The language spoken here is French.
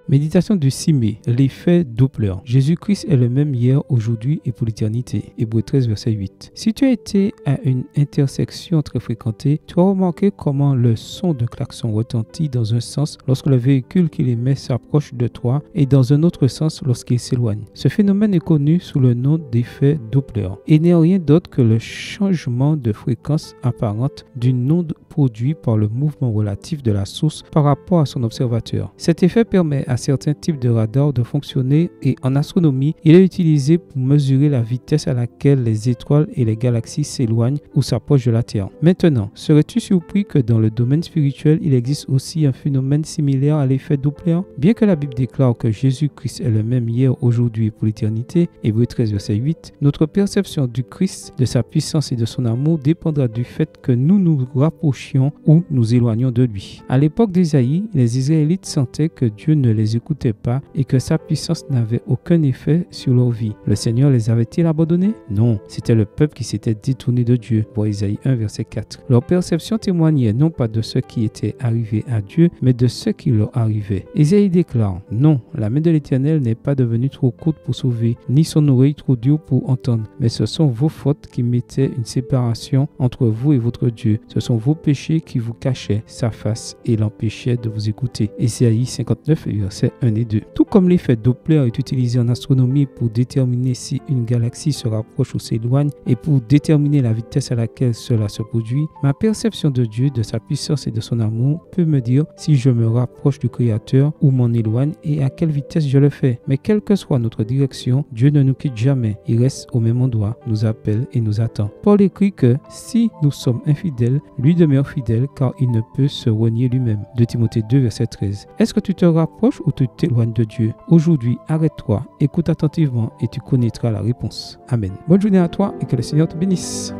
Méditation du 6 mai, l'effet Doppler. Jésus-Christ est le même hier, aujourd'hui et pour l'éternité. Hébreux 13, verset 8. Si tu as été à une intersection très fréquentée, tu as remarqué comment le son d'un klaxon retentit dans un sens lorsque le véhicule qu'il émet s'approche de toi et dans un autre sens lorsqu'il s'éloigne. Ce phénomène est connu sous le nom d'effet Doppler et n'est rien d'autre que le changement de fréquence apparente d'une onde produit par le mouvement relatif de la source par rapport à son observateur. Cet effet permet à certains types de radars de fonctionner et en astronomie, il est utilisé pour mesurer la vitesse à laquelle les étoiles et les galaxies s'éloignent ou s'approchent de la Terre. Maintenant, serais-tu surpris que dans le domaine spirituel, il existe aussi un phénomène similaire à l'effet Doppler? Bien que la Bible déclare que Jésus-Christ est le même hier, aujourd'hui et pour l'éternité, Hébreux 13, verset 8, notre perception du Christ, de sa puissance et de son amour dépendra du fait que nous nous rapprochions ou nous éloignions de lui. À l'époque d'Ésaïe, les Israélites sentaient que Dieu ne les écoutait pas et que sa puissance n'avait aucun effet sur leur vie. Le Seigneur les avait-il abandonnés? Non, c'était le peuple qui s'était détourné de Dieu. Voir Ésaïe 1, verset 4. Leur perception témoignait non pas de ce qui était arrivé à Dieu, mais de ce qui leur arrivait. Ésaïe déclare: non, la main de l'Éternel n'est pas devenue trop courte pour sauver, ni son oreille trop dure pour entendre, mais ce sont vos fautes qui mettaient une séparation entre vous et votre Dieu. Ce sont vos péchés qui vous cachaient sa face et l'empêchaient de vous écouter. Ésaïe 59, versets 1 et 2. Tout comme l'effet Doppler est utilisé en astronomie pour déterminer si une galaxie se rapproche ou s'éloigne et pour déterminer la vitesse à laquelle cela se produit, ma perception de Dieu, de sa puissance et de son amour peut me dire si je me rapproche du Créateur ou m'en éloigne et à quelle vitesse je le fais. Mais quelle que soit notre direction, Dieu ne nous quitte jamais. Il reste au même endroit, nous appelle et nous attend. Paul écrit que si nous sommes infidèles, lui demeure fidèle car il ne peut se renier lui-même. 2 Timothée 2, verset 13. Est-ce que tu te rapproches ou tu t'éloignes de Dieu? Aujourd'hui, arrête-toi, écoute attentivement et tu connaîtras la réponse. Amen. Bonne journée à toi et que le Seigneur te bénisse.